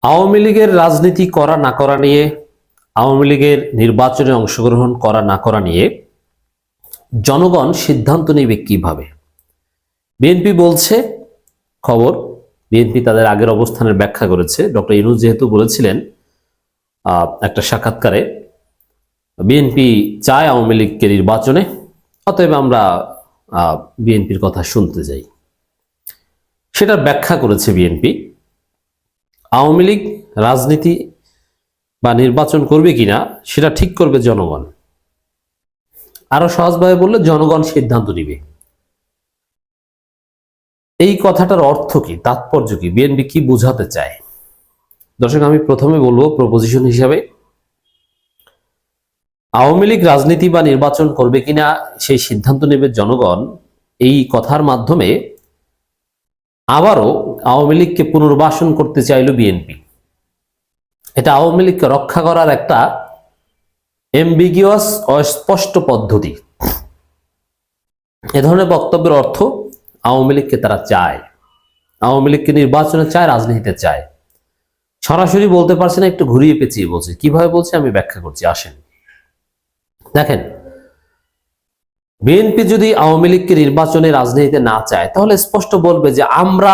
আওয়ামী লীগের রাজনীতি করা না করা নিয়ে, আওয়ামী লীগের নির্বাচনে অংশগ্রহণ করা না করা নিয়ে জনগণ সিদ্ধান্ত নেবে কিভাবে? বিএনপি বলছে, খবর বিএনপি তাদের আগের অবস্থানের ব্যাখ্যা করেছে। ডক্টর ইউনূস যেহেতু বলেছিলেন একটা সাক্ষাৎকারে, বিএনপি চায় আওয়ামী লীগকে নির্বাচনে, অতএব আমরা বিএনপির কথা শুনতে যাই। সেটার ব্যাখ্যা করেছে বিএনপি। আওয়ামী লীগ রাজনীতি বা নির্বাচন করবে কিনা সেটা ঠিক করবে জনগণ। আরো সহজভাবে বললে জনগণ সিদ্ধান্ত নিবে। এই কথাটার অর্থ কি, তাৎপর্য কি, বিএনপি কি বোঝাতে চায়? দর্শক, আমি প্রথমে বলবো প্রপোজিশন হিসাবে, আওয়ামী লীগ রাজনীতি বা নির্বাচন করবে কিনা সেই সিদ্ধান্ত নেবে জনগণ। এই কথার মাধ্যমে আবারও আওয়ামী লীগকে পুনর্বাসন করতে চাইল বিএনপি। এটা আওয়ামী লীগকে রক্ষা করার একটা এমবিগিয়াস, অস্পষ্ট পদ্ধতি। এ ধরনের বক্তব্যের অর্থ আওয়ামী লীগকে তারা চায়, আওয়ামী লীগকে নির্বাচনে চায়, রাজনীতিতে চায়। সরাসরি বলতে পারছে না, একটু ঘুরিয়ে পেঁচিয়ে বলছে। কিভাবে বলছে আমি ব্যাখ্যা করছি, আসেন দেখেন। বিএনপি যদি আওয়ামী লীগকে নির্বাচনে, রাজনীতিতে না চায়, তাহলে স্পষ্ট বলবে যে আমরা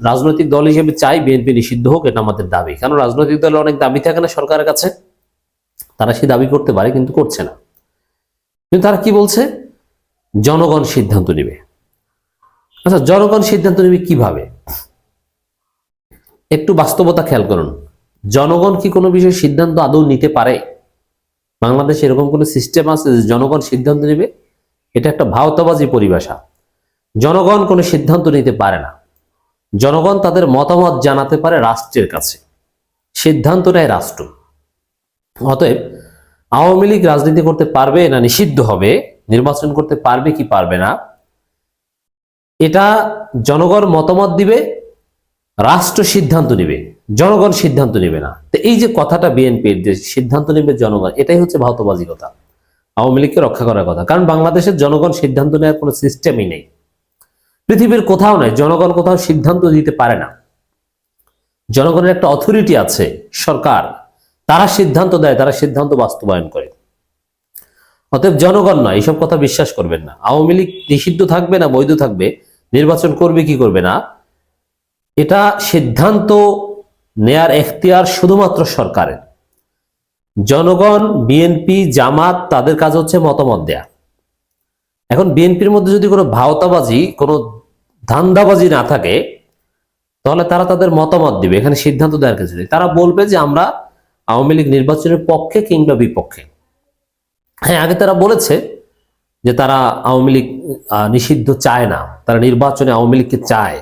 রাজনৈতিক দল হিসেবে চাই বিএনপি নিষিদ্ধ হোক, এটা আমাদের দাবি। কারণ রাজনৈতিক দলের অনেক দাবি থাকে না সরকারের কাছে, তারা সেই দাবি করতে পারে কিন্তু করছে না। কিন্তু তারা কি বলছে? জনগণ সিদ্ধান্ত নেবে। আচ্ছা, জনগণ সিদ্ধান্ত নেবে কিভাবে? একটু বাস্তবতা খেয়াল করুন। জনগণ কি কোনো বিষয়ে সিদ্ধান্ত আদৌ নিতে পারে? বাংলাদেশে এরকম কোনো সিস্টেম আছে যে জনগণ সিদ্ধান্ত নেবে? এটা একটা ভাওতাবাজি পরিভাষা। জনগণ কোনো সিদ্ধান্ত নিতে পারে না। জনগণ তাদের মতামত জানাতে পারে রাষ্ট্রের কাছে, সিদ্ধান্ত নেয় রাষ্ট্র। অতএব আওয়ামী লীগ রাজনীতি করতে পারবে না নিষিদ্ধ হবে, নির্বাচন করতে পারবে কি পারবে না, এটা জনগণ মতামত দিবে, রাষ্ট্র সিদ্ধান্ত নিবে, জনগণ সিদ্ধান্ত নিবে না। তো এই যে কথাটা বিএনপির, যে সিদ্ধান্ত নিবে জনগণ, এটাই হচ্ছে ভাওতাবাজি কথা, আওয়ামী লীগকে রক্ষা করার কথা। কারণ বাংলাদেশের জনগণ সিদ্ধান্ত নেওয়ার কোনো সিস্টেমই নেই, পৃথিবীর কোথাও নাই। জনগণ কোথাও সিদ্ধান্ত দিতে পারে না। জনগণের একটা অথরিটি আছে, সরকার, তারা সিদ্ধান্ত দেয়, তারা সিদ্ধান্ত বাস্তবায়ন করে। অতএব জনগণ নয়, এইসব কথা বিশ্বাস করবেন না। আওয়ামী লীগ নিষিদ্ধ থাকবে না বৈধ থাকবে, নির্বাচন করবে কি করবে না, এটা সিদ্ধান্ত নেয়ার এখতিয়ার শুধুমাত্র সরকারের। জনগণ, বিএনপি, জামাত, তাদের কাজ হচ্ছে মতামত দেয়া। এখন বিএনপির মধ্যে যদি কোনো ভাওতাবাজি, কোনো ধান্দাবাজি না থাকে, তাহলে তারা তাদের মতামত দিবে, এখানে সিদ্ধান্ত দেওয়ার কিছু নেই। তারা বলবে যে আমরা আওয়ামী লীগ নির্বাচনের পক্ষে কিংবা বিপক্ষে। হ্যাঁ, আগে তারা বলেছে যে তারা আওয়ামী লীগ নিষিদ্ধ চায় না, তারা নির্বাচনে আওয়ামী লীগকে চায়।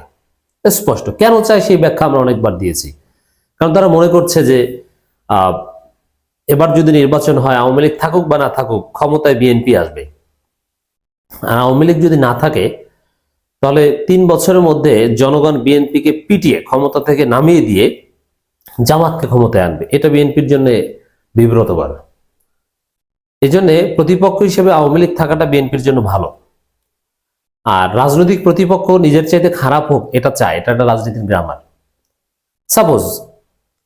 স্পষ্ট কেন চায় সেই ব্যাখ্যা আমরা অনেকবার দিয়েছি। কারণ তারা মনে করছে যে এবার যদি নির্বাচন হয়, আওয়ামী লীগ থাকুক বা না থাকুক, ক্ষমতায় বিএনপি আসবে। আর আওয়ামী লীগ যদি না থাকে, তাহলে 3 বছরের মধ্যে জনগণ বিএনপিকে পিটিয়ে ক্ষমতা থেকে নামিয়ে দিয়ে জামাতকে ক্ষমতায় আনবে। এটা বিএনপির জন্য বিব্রতকর। এই জন্য প্রতিপক্ষ হিসেবে আওয়ামী লীগ থাকাটা বিএনপির জন্য ভালো। আর রাজনৈতিক প্রতিপক্ষ নিজের চাইতে খারাপ হোক, এটা চায়, এটা একটা রাজনীতির গ্রামার। সাপোজ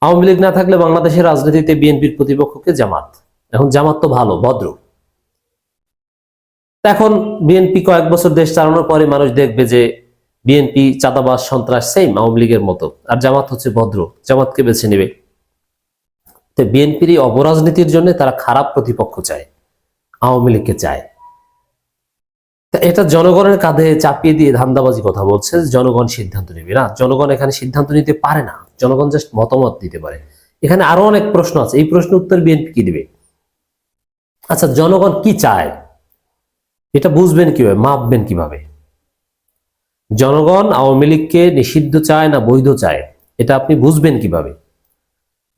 আওয়ামী লীগ না থাকলে বাংলাদেশের রাজনীতিতে বিএনপির প্রতিপক্ষকে জামাত। এখন জামাত তো ভালো, ভদ্র। এখন বিএনপি কয়েক বছর দেশ চালানোর পরে মানুষ দেখবে যে বিএনপি চাঁদাবাজ, সন্ত্রাস, সেম আওয়ামী লীগের মতো, আর জামাত হচ্ছে ভদ্র, জামাতকে বেছে নেবে। তো বিএনপির এই অপরাজনীতির জন্য তারা খারাপ প্রতিপক্ষ চায়, আওয়ামী লীগকে চায়। এটা জনগণের কাঁধে চাপিয়ে দিয়ে ধান্দাবাজি কথা বলছে, জনগণ সিদ্ধান্ত নেবে না। জনগণ এখানে সিদ্ধান্ত নিতে পারে না, জনগণ জাস্ট মতামত দিতে পারে। এখানে আরো অনেক প্রশ্ন আছে, এই প্রশ্ন উত্তর বিএনপি কি দিবে? আচ্ছা, জনগণ কি চায় এটা বুঝবেন কিভাবে, মাপবেন কিভাবে? জনগণ আওয়ামী লীগকে নিষিদ্ধ চায় না বৈধ চায়, এটা আপনি বুঝবেন কিভাবে?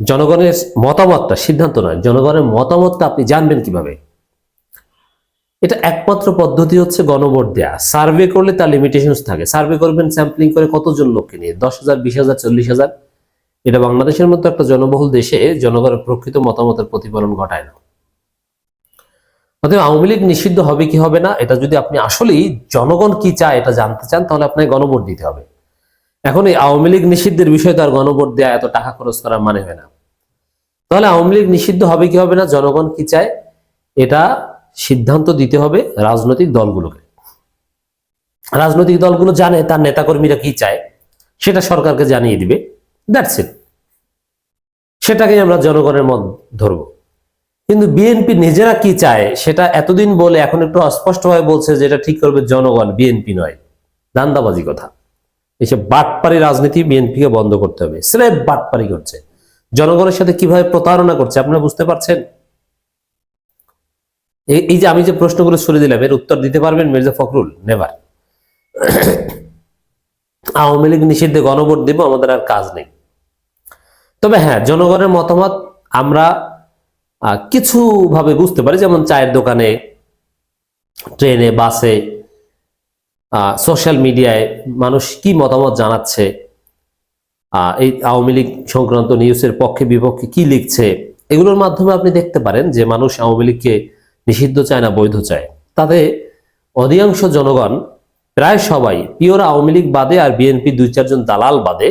জনগণের মতামতটা সিদ্ধান্ত নয়, জনগণের মতামতটা আপনি জানবেন কিভাবে? এটা একমাত্র পদ্ধতি হচ্ছে গণভোট দেয়া। সার্ভে করলে তার লিমিটেশনস থাকে। সার্ভে করবেন স্যাম্পলিং করে কতজন লোককে নিয়ে, 10,000, 20,000, 40,000। এটা বাংলাদেশের মতো একটা জনবহুল দেশে জনগণের প্রকৃত মতামতের প্রতিফলন ঘটায় না। অতএব আওয়ামী লীগ নিষিদ্ধ হবে কি হবে না, এটা যদি আপনি আসলেই জনগণ কি চায় এটা জানতে চান, তাহলে আপনাকে গণভোট দিতে হবে। এখন এই আওয়ামী লীগ নিষিদ্ধের বিষয়ে তো আর গণভোট দেয়া এত টাকা খরচ করার মানে হয় না। তাহলে আওয়ামী লীগ নিষিদ্ধ হবে কি হবে না, জনগণ কি চায় এটা সিদ্ধান্ত দিতে হবে রাজনৈতিক দলগুলোকে। রাজনৈতিক দলগুলো জানে তার নেতাকর্মীরা কি চায়, সেটা সরকারকে জানিয়ে দিবে, দ্যাটস ইট। সেটাকে আমরা জনগণের মত ধরবো। কিন্তু বিএনপি নিজেরা কি চায় সেটা এতদিন বলে এখন একটু অস্পষ্টভাবে বলছে যে এটা ঠিক করবে জনগণ, বিএনপি নয়। ধান্দাবাজি কথা। এসব বাটপারি রাজনীতি বিএনপিকে বন্ধ করতে হবে। স্রেফ বাটপারি করছে, জনগণের সাথে কিভাবে প্রতারণা করছে আপনারা বুঝতে পারছেন? এই যে আমি যে প্রশ্নগুলো ছুড়ে দিলাম এর উত্তর দিতে পারবেন মির্জা ফখরুল? নেভার। আওয়ামী লীগ নিষিদ্ধে গণভোট দেব, আমাদের আর কাজ নেই। তবে হ্যাঁ, জনগণের মতামত আমরা কিছু ভাবে বুঝতে পারি, যেমন চায়ের দোকানে, ট্রেনে, বাসে, সোশ্যাল মিডিয়ায় মানুষ কি মতামত জানাচ্ছে, এই আওয়ামী লীগ সংক্রান্ত নিউজের পক্ষে বিপক্ষে কি লিখছে, এগুলোর মাধ্যমে আপনি দেখতে পারেন যে মানুষ আওয়ামী লীগকে নিষিদ্ধ চায় না বৈধ চায়। তাতে অধিকাংশ জনগণ, প্রায় সবাই পিওর আওয়ামী লীগ বাদে আর বিএনপি 2-4 জন দালাল বাদে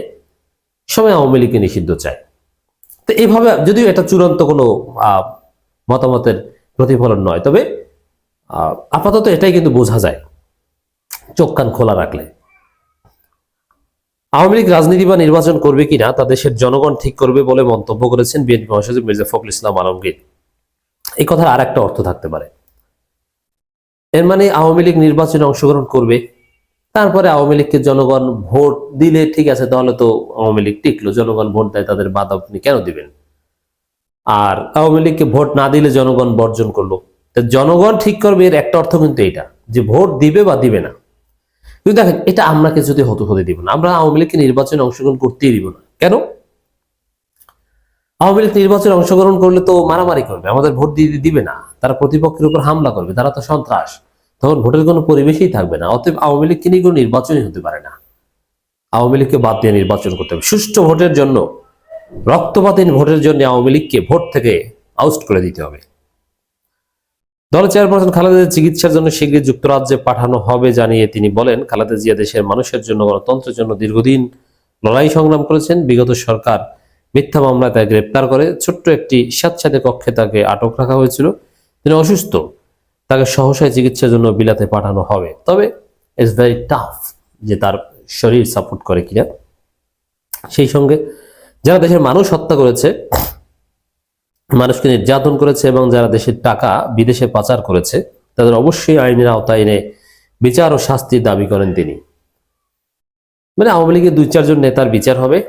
সবাই আওয়ামী লীগকে নিষিদ্ধ চায়। তো এইভাবে যদিও এটা চূড়ান্ত কোনো মতামতের প্রতিফলন নয়, তবে আপাতত এটাই কিন্তু বোঝা যায় চোখ কান খোলা রাখলে। আওয়ামী লীগ রাজনীতি বা নির্বাচন করবে কিনা তা দেশের জনগণ ঠিক করবে বলে মন্তব্য করেছেন বিএনপি মহাসচিব মির্জা ফখরুল ইসলাম আলমগীর। এই কথার আর একটা অর্থ থাকতে পারে, এর মানে আওয়ামী লীগ নির্বাচনে অংশগ্রহণ করবে, তারপরে আওয়ামী লীগকে জনগণ ভোট দিলে ঠিক আছে, তাহলে তো আওয়ামী লীগ টিকলো। জনগণ ভোট দেয়, তাদের বাদ আপনি কেন দিবেন? আর আওয়ামী লীগকে ভোট না দিলে জনগণ বর্জন করলো, জনগণ ঠিক করবে, এর একটা অর্থ কিন্তু এটা যে ভোট দিবে বা দিবে না। কিন্তু দেখেন, এটা আমরা কিছুতে হতে দিব না, আমরা আওয়ামী লীগকে নির্বাচনে অংশগ্রহণ করতেই দিব না। কেন? আওয়ামী লীগ নির্বাচনে অংশগ্রহণ করলে তো মারামারি করবে, আমাদের ভোট দিবে না, তারা প্রতিপক্ষের উপর হামলা করবে, তারা তো সন্ত্রাস, তখন ভোটের কোনো পরিবেশই থাকবে না। অতএব আওয়ামী লীগকে নিয়ে কোনো নির্বাচনই হতে পারে না। আওয়ামী লীগকে বাদ দিয়ে নির্বাচন করতে হবে। সুষ্ঠু ভোটের জন্য, রক্তপাতহীন ভোটের জন্য আওয়ামী লীগকে ভোট থেকে আউট করে দিতে হবে। দলের চেয়ারপারসন খালেদা জিয়ার চিকিৎসার জন্য শীঘ্রই যুক্তরাজ্যে পাঠানো হবে জানিয়ে তিনি বলেন, খালেদা জিয়া দেশের মানুষের জন্য, গণতন্ত্রের জন্য দীর্ঘদিন লড়াই সংগ্রাম করেছেন। বিগত সরকার মিথ্যা মামলায় তাকে গ্রেপ্তার করে ছোট্ট একটি স্যাঁতসেঁতে কক্ষে তাকে আটক রাখা হয়েছিল। তিনি অসুস্থ, তাকে সহসায় চিকিৎসার জন্য বিলাতে পাঠানো হবে। তবে ইটস ভেরি টাফ যে তার শরীর সাপোর্ট করে কিনা। সেই সঙ্গে যারা দেশের মানুষ হত্যা করেছে, মানুষকে নির্যাতন করেছে এবং যারা দেশের টাকা বিদেশে পাচার করেছে, তাদের অবশ্যই আইনের আওতায় এনে বিচার ও শাস্তির দাবি করেন তিনি। মানে আওয়ামী লীগের 2-4 জন নেতার বিচার হবে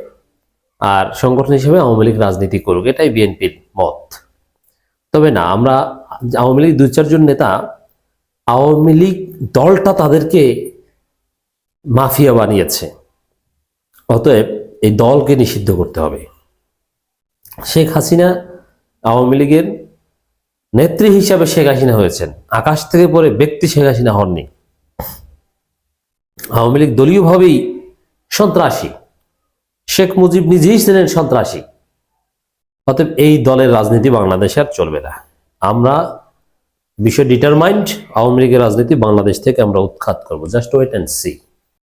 আর সংগঠন হিসেবে আওয়ামী লীগ রাজনীতি করুক, এটাই বিএনপির মত। তবে না, আমরা আওয়ামী লীগ 2-4 জন নেতা, আওয়ামী লীগ দলটা তাদেরকে মাফিয়া বানিয়েছে, অতএব এই দলকে নিষিদ্ধ করতে হবে। শেখ হাসিনা আওয়ামী লীগের নেত্রী হিসাবে শেখ হাসিনা হয়েছেন, আকাশ থেকে পড়ে ব্যক্তি শেখ হাসিনা হননি। আওয়ামী লীগ দলীয়ভাবেই সন্ত্রাসী, শেখ মুজিব নিজেই ছিলেন সন্ত্রাসী। অতএব এই দলের রাজনীতি বাংলাদেশে আর চলবে না। আমরা বিষয় ডিটারমাইন্ড, আওয়ামী লীগের রাজনীতি বাংলাদেশ থেকে আমরা উৎখাত করবো। Just wait and C.